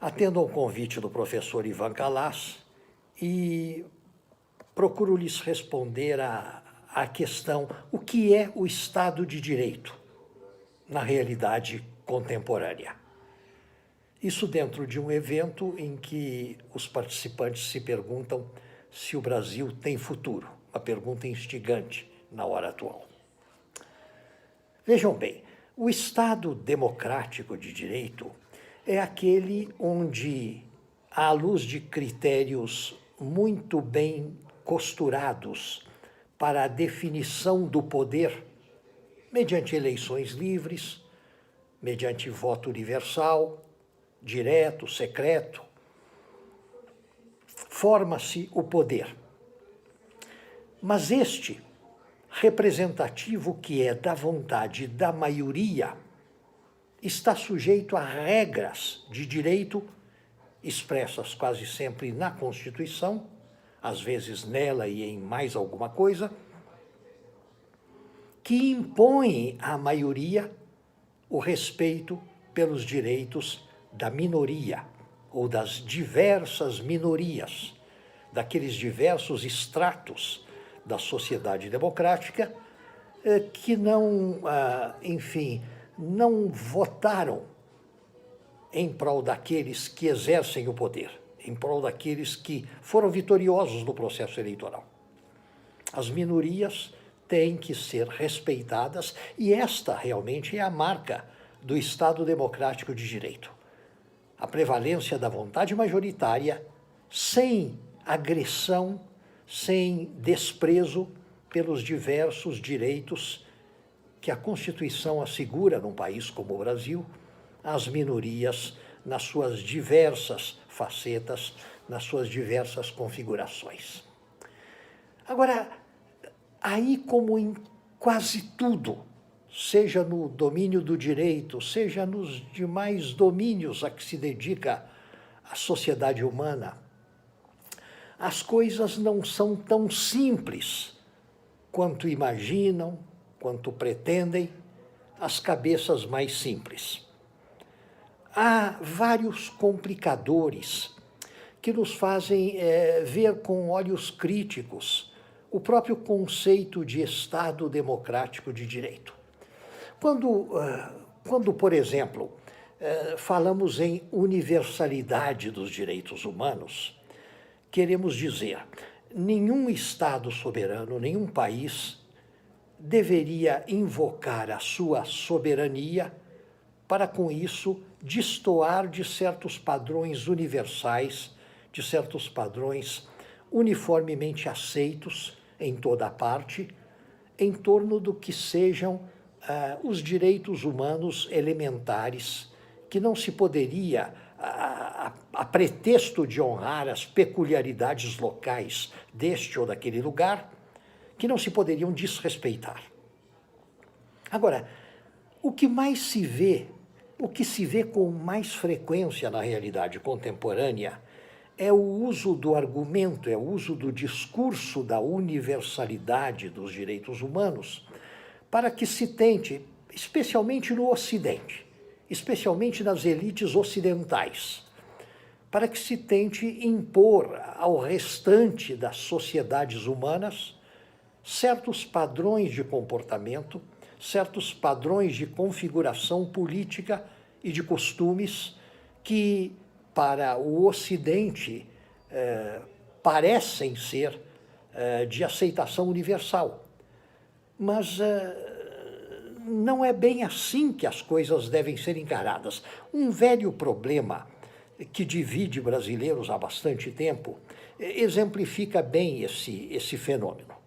Atendo ao convite do professor Ivan Kalas e procuro lhes responder à questão: o que é o Estado de Direito na realidade contemporânea? Isso dentro de um evento em que os participantes se perguntam se o Brasil tem futuro, uma pergunta instigante na hora atual. Vejam bem, o Estado democrático de direito é aquele onde, à luz de critérios muito bem costurados para a definição do poder, mediante eleições livres, mediante voto universal, direto, secreto, forma-se o poder. Mas este, representativo que é da vontade da maioria, está sujeito a regras de direito expressas quase sempre na Constituição, às vezes nela e em mais alguma coisa, que impõem à maioria o respeito pelos direitos da minoria ou das diversas minorias, daqueles diversos estratos da sociedade democrática que não, enfim, não votaram em prol daqueles que exercem o poder, em prol daqueles que foram vitoriosos no processo eleitoral. As minorias têm que ser respeitadas e esta realmente é a marca do Estado democrático de direito. A prevalência da vontade majoritária sem agressão, sem desprezo pelos diversos direitos que a Constituição assegura num país como o Brasil, às minorias nas suas diversas facetas, nas suas diversas configurações. Agora, aí como em quase tudo, seja no domínio do direito, seja nos demais domínios a que se dedica a sociedade humana, as coisas não são tão simples quanto imaginam, quanto pretendem as cabeças mais simples. Há vários complicadores que nos fazem ver com olhos críticos o próprio conceito de Estado democrático de direito. Quando, por exemplo, falamos em universalidade dos direitos humanos, queremos dizer, nenhum Estado soberano, nenhum país deveria invocar a sua soberania para, com isso, destoar de certos padrões universais, de certos padrões uniformemente aceitos em toda a parte, em torno do que sejam os direitos humanos elementares, que não se poderia, a pretexto de honrar as peculiaridades locais deste ou daquele lugar, que não se poderiam desrespeitar. Agora, o que se vê com mais frequência na realidade contemporânea é o uso do argumento, é o uso do discurso da universalidade dos direitos humanos para que se tente, especialmente no Ocidente, especialmente nas elites ocidentais, para que se tente impor ao restante das sociedades humanas certos padrões de comportamento, certos padrões de configuração política e de costumes que, para o Ocidente, parecem ser de aceitação universal. Mas não é bem assim que as coisas devem ser encaradas. Um velho problema que divide brasileiros há bastante tempo exemplifica bem esse fenômeno.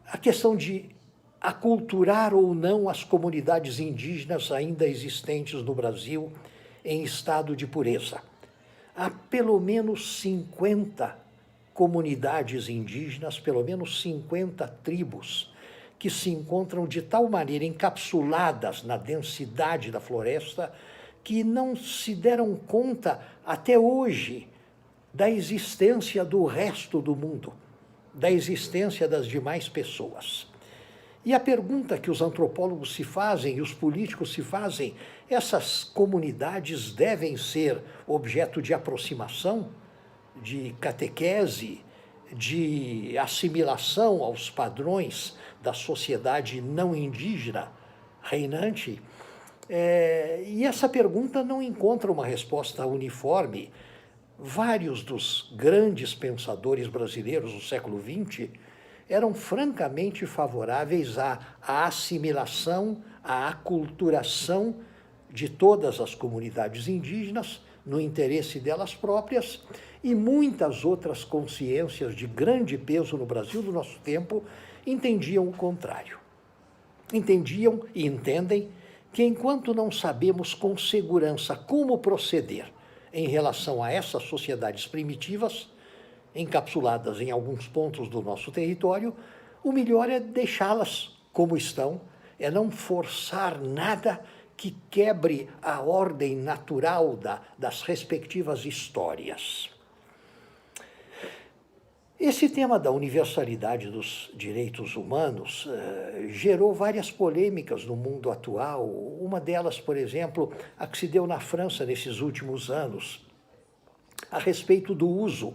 A questão de aculturar ou não as comunidades indígenas ainda existentes no Brasil em estado de pureza. Há pelo menos 50 comunidades indígenas, pelo menos 50 tribos, que se encontram de tal maneira encapsuladas na densidade da floresta que não se deram conta até hoje da existência do resto do mundo, da existência das demais pessoas. E a pergunta que os antropólogos se fazem e os políticos se fazem, essas comunidades devem ser objeto de aproximação, de catequese, de assimilação aos padrões da sociedade não indígena reinante? E essa pergunta não encontra uma resposta uniforme. Vários dos grandes pensadores brasileiros do século XX eram francamente favoráveis à assimilação, à aculturação de todas as comunidades indígenas, no interesse delas próprias, e muitas outras consciências de grande peso no Brasil do nosso tempo entendiam o contrário. Entendiam e entendem que enquanto não sabemos com segurança como proceder em relação a essas sociedades primitivas, encapsuladas em alguns pontos do nosso território, o melhor é deixá-las como estão, é não forçar nada que quebre a ordem natural das respectivas histórias. Esse tema da universalidade dos direitos humanos gerou várias polêmicas no mundo atual. Uma delas, por exemplo, a que se deu na França nesses últimos anos, a respeito do uso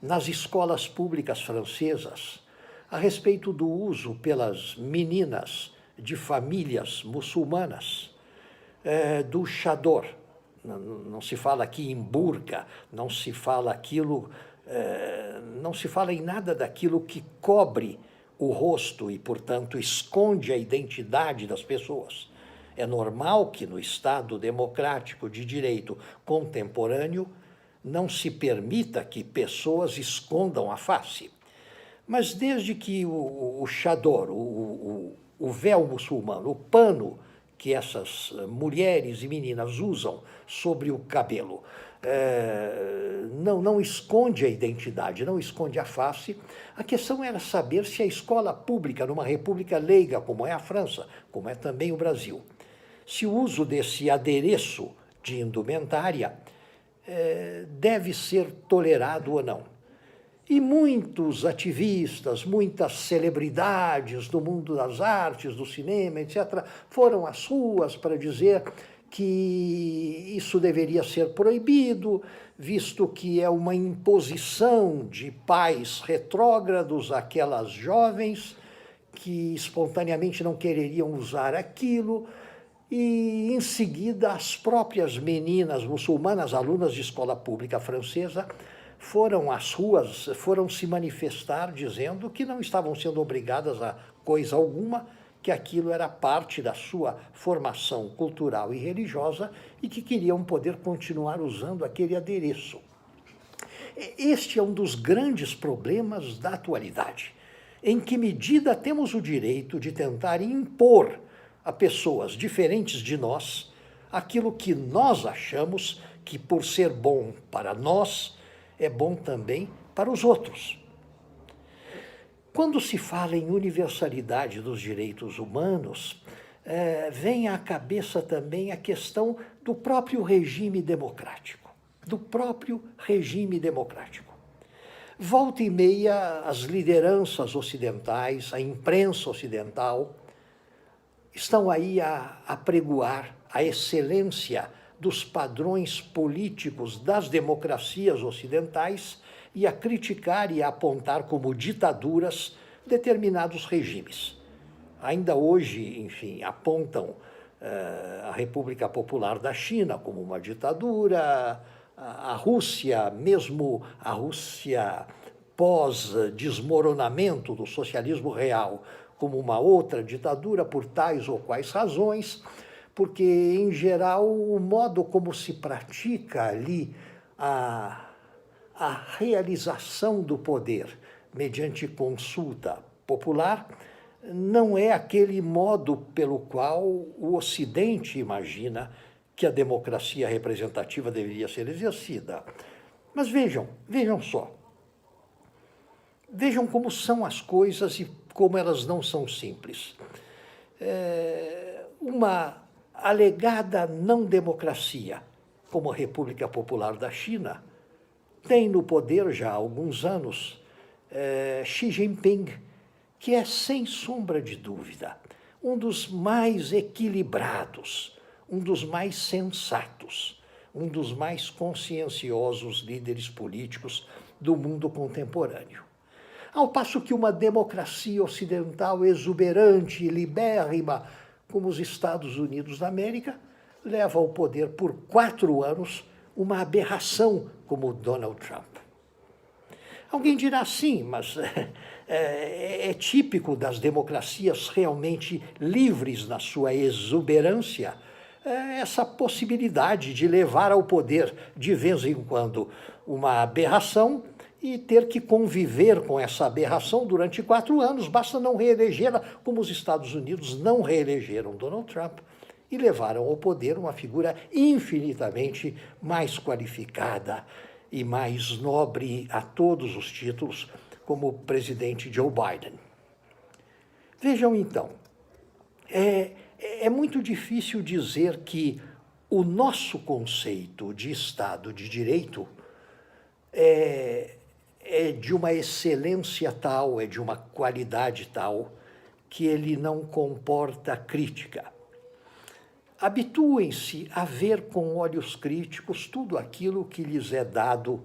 nas escolas públicas francesas, a respeito do uso pelas meninas de famílias muçulmanas do chador. Não se fala aqui em burca, não se fala aquilo, não se fala em nada daquilo que cobre o rosto e, portanto, esconde a identidade das pessoas. É normal que no Estado democrático de direito contemporâneo não se permita que pessoas escondam a face. Mas desde que o chador, o véu muçulmano, o pano que essas mulheres e meninas usam sobre o cabelo, não esconde a identidade, não esconde a face, a questão era saber se a escola pública, numa república leiga como é a França, como é também o Brasil, se o uso desse adereço de indumentária deve ser tolerado ou não. E muitos ativistas, muitas celebridades do mundo das artes, do cinema, etc., foram às ruas para dizer que isso deveria ser proibido, visto que é uma imposição de pais retrógrados àquelas jovens que espontaneamente não quereriam usar aquilo. E, em seguida, as próprias meninas muçulmanas, alunas de escola pública francesa, foram às ruas, foram se manifestar dizendo que não estavam sendo obrigadas a coisa alguma, que aquilo era parte da sua formação cultural e religiosa e que queriam poder continuar usando aquele adereço. Este é um dos grandes problemas da atualidade. Em que medida temos o direito de tentar impor a pessoas diferentes de nós aquilo que nós achamos que, por ser bom para nós, é bom também para os outros. Quando se fala em universalidade dos direitos humanos, vem à cabeça também a questão do próprio regime democrático. Volta e meia, as lideranças ocidentais, a imprensa ocidental, estão aí a apregoar a excelência dos padrões políticos das democracias ocidentais e a criticar e a apontar como ditaduras determinados regimes. Ainda hoje, enfim, apontam a República Popular da China como uma ditadura, a Rússia, mesmo a Rússia pós-desmoronamento do socialismo real, como uma outra ditadura por tais ou quais razões, porque, em geral, o modo como se pratica ali a realização do poder mediante consulta popular não é aquele modo pelo qual o Ocidente imagina que a democracia representativa deveria ser exercida. Mas vejam só. Vejam como são as coisas e como elas não são simples. Uma alegada não democracia, como a República Popular da China, tem no poder já há alguns anos Xi Jinping, que é, sem sombra de dúvida, um dos mais equilibrados, um dos mais sensatos, um dos mais conscienciosos líderes políticos do mundo contemporâneo. Ao passo que uma democracia ocidental exuberante e libérrima, como os Estados Unidos da América, leva ao poder por 4 anos uma aberração como Donald Trump. Alguém dirá sim, mas é típico das democracias realmente livres na sua exuberância essa possibilidade de levar ao poder, de vez em quando, uma aberração e ter que conviver com essa aberração durante 4 anos. Basta não reelegê-la, como os Estados Unidos não reelegeram Donald Trump e levaram ao poder uma figura infinitamente mais qualificada e mais nobre a todos os títulos, como o presidente Joe Biden. Vejam então, é muito difícil dizer que o nosso conceito de Estado de Direito é de uma excelência tal, é de uma qualidade tal, que ele não comporta crítica. Habituem-se a ver com olhos críticos tudo aquilo que lhes é dado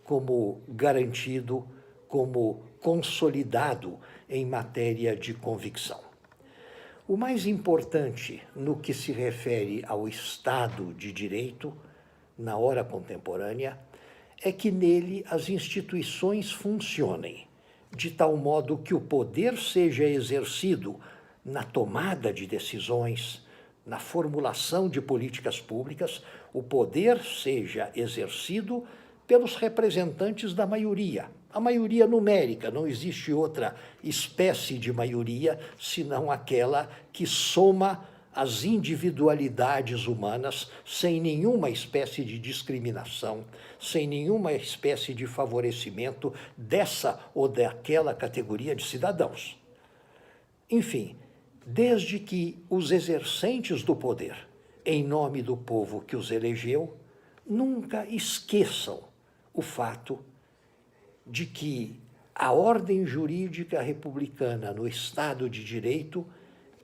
como garantido, como consolidado em matéria de convicção. O mais importante no que se refere ao Estado de Direito, na hora contemporânea, é que nele as instituições funcionem de tal modo que o poder seja exercido na tomada de decisões, na formulação de políticas públicas, o poder seja exercido pelos representantes da maioria. A maioria numérica, não existe outra espécie de maioria senão aquela que soma as individualidades humanas sem nenhuma espécie de discriminação, sem nenhuma espécie de favorecimento dessa ou daquela categoria de cidadãos. Enfim, desde que os exercentes do poder, em nome do povo que os elegeu, nunca esqueçam o fato de que a ordem jurídica republicana no Estado de Direito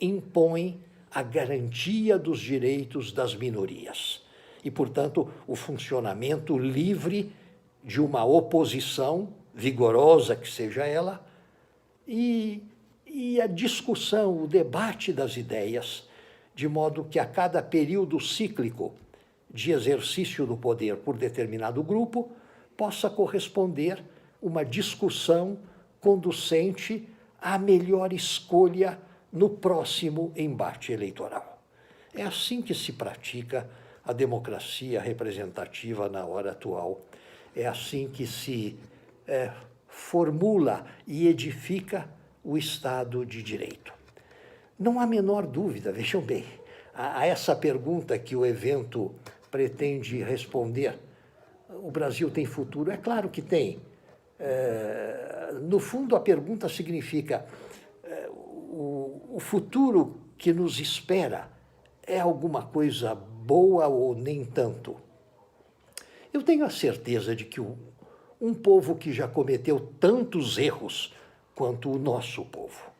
impõe a garantia dos direitos das minorias e, portanto, o funcionamento livre de uma oposição, vigorosa que seja ela, e a discussão, o debate das ideias, de modo que a cada período cíclico de exercício do poder por determinado grupo possa corresponder uma discussão conducente à melhor escolha no próximo embate eleitoral. É assim que se pratica a democracia representativa na hora atual. É assim que se formula e edifica o Estado de Direito. Não há menor dúvida, vejam bem, a essa pergunta que o evento pretende responder. O Brasil tem futuro? É claro que tem. No fundo, a pergunta significa: o futuro que nos espera é alguma coisa boa ou nem tanto? Eu tenho a certeza de que um povo que já cometeu tantos erros quanto o nosso povo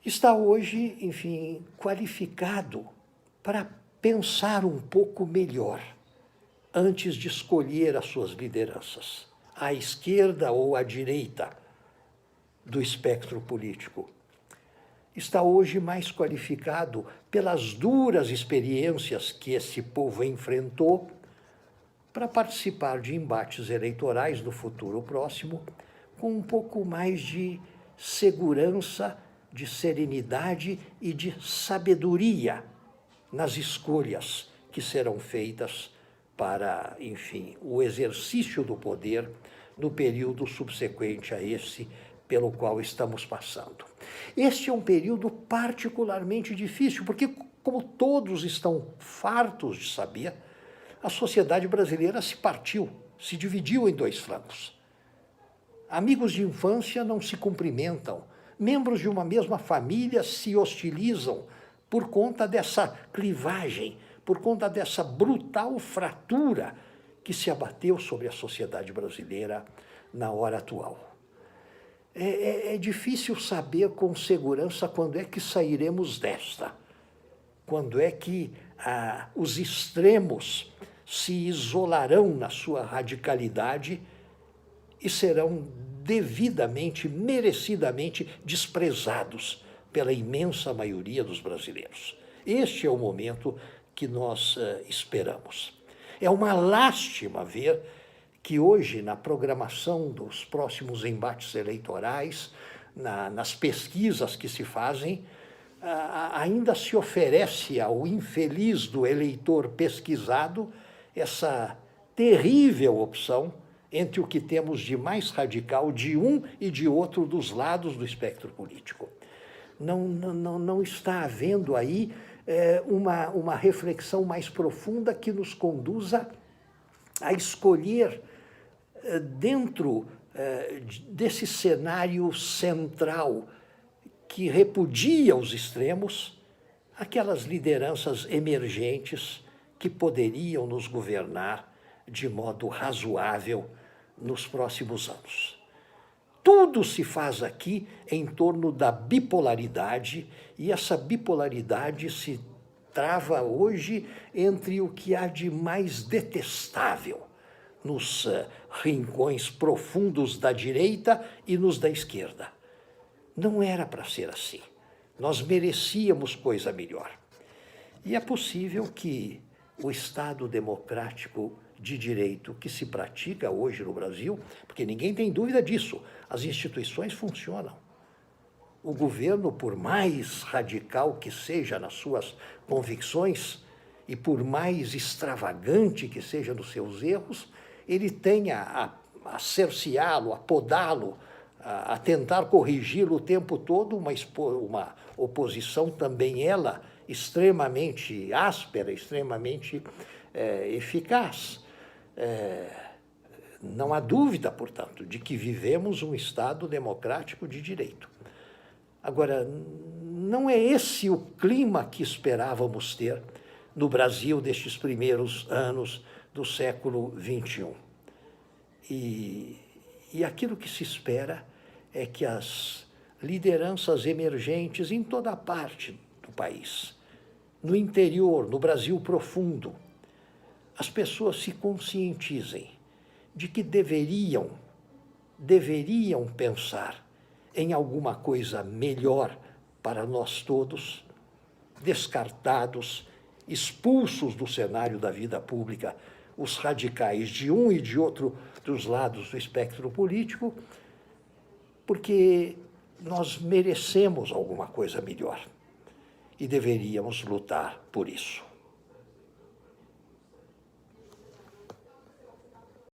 está hoje, enfim, qualificado para pensar um pouco melhor antes de escolher as suas lideranças, à esquerda ou à direita do espectro político. Está hoje mais qualificado pelas duras experiências que esse povo enfrentou para participar de embates eleitorais no futuro próximo com um pouco mais de segurança, de serenidade e de sabedoria nas escolhas que serão feitas para, enfim, o exercício do poder no período subsequente a esse pelo qual estamos passando. Este é um período particularmente difícil, porque, como todos estão fartos de saber, a sociedade brasileira se partiu, se dividiu em 2 flancos. Amigos de infância não se cumprimentam, membros de uma mesma família se hostilizam por conta dessa clivagem, por conta dessa brutal fratura que se abateu sobre a sociedade brasileira na hora atual. É difícil saber com segurança quando é que sairemos desta, quando é que os extremos se isolarão na sua radicalidade e serão devidamente, merecidamente desprezados pela imensa maioria dos brasileiros. Este é o momento que nós esperamos. É uma lástima ver que hoje, na programação dos próximos embates eleitorais, nas pesquisas que se fazem, ainda se oferece ao infeliz do eleitor pesquisado essa terrível opção entre o que temos de mais radical de um e de outro dos lados do espectro político. Não está havendo aí uma reflexão mais profunda que nos conduza a escolher dentro desse cenário central que repudia os extremos, aquelas lideranças emergentes que poderiam nos governar de modo razoável nos próximos anos. Tudo se faz aqui em torno da bipolaridade, e essa bipolaridade se trava hoje entre o que há de mais detestável nos rincões profundos da direita e nos da esquerda. Não era para ser assim. Nós merecíamos coisa melhor. E é possível que o Estado democrático de direito que se pratica hoje no Brasil, porque ninguém tem dúvida disso, as instituições funcionam. O governo, por mais radical que seja nas suas convicções e por mais extravagante que seja nos seus erros, ele tem a cerceá-lo, a podá-lo, a tentar corrigi-lo o tempo todo, uma oposição também ela extremamente áspera, extremamente eficaz. Não há dúvida, portanto, de que vivemos um Estado democrático de direito. Agora, não é esse o clima que esperávamos ter no Brasil destes primeiros anos do século XXI. E aquilo que se espera é que as lideranças emergentes em toda parte do país, no interior, no Brasil profundo, as pessoas se conscientizem de que deveriam pensar em alguma coisa melhor para nós todos, descartados, expulsos do cenário da vida pública, os radicais de um e de outro dos lados do espectro político, porque nós merecemos alguma coisa melhor e deveríamos lutar por isso.